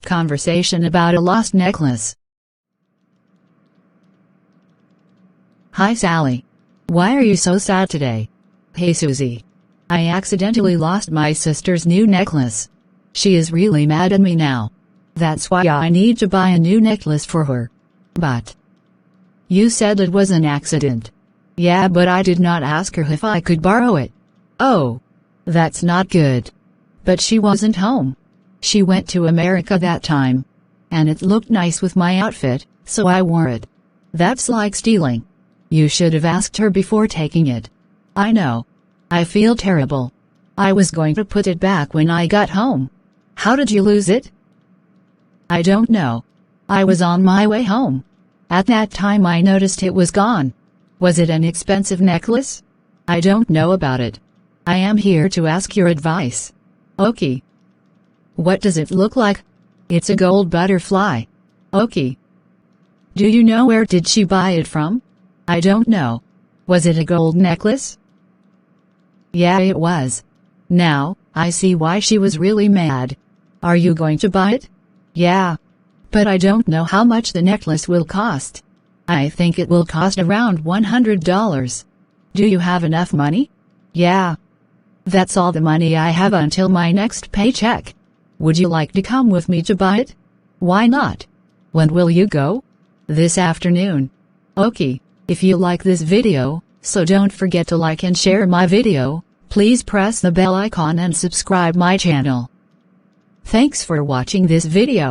Conversation about a lost necklace. Hi Sally. Why are you so sad today? Hey Susie. I accidentally lost my sister's new necklace. She is really mad at me now. That's why I need to buy a new necklace for her. But you said it was an accident. Yeah, but I did not ask her if I could borrow it. Oh, that's not good. But she wasn't home. She went to America that time. And it looked nice with my outfit, so I wore it. That's like stealing. You should have asked her before taking it. I know. I feel terrible. I was going to put it back when I got home. How did you lose it? I don't know. I was on my way home. At that time I noticed it was gone. Was it an expensive necklace? I don't know about it. I am here to ask your advice. Okay. What does it look like? It's a gold butterfly. Okay. Do you know where did she buy it from? I don't know. Was it a gold necklace? Yeah, it was. Now, I see why she was really mad. Are you going to buy it? Yeah. But I don't know how much the necklace will cost. I think it will cost around $100. Do you have enough money? Yeah. That's all the money I have until my next paycheck. Would you like to come with me to buy it? Why not? When will you go? This afternoon. Okay. If you like this video, so don't forget to like and share my video, please press the bell icon and subscribe my channel. Thanks for watching this video.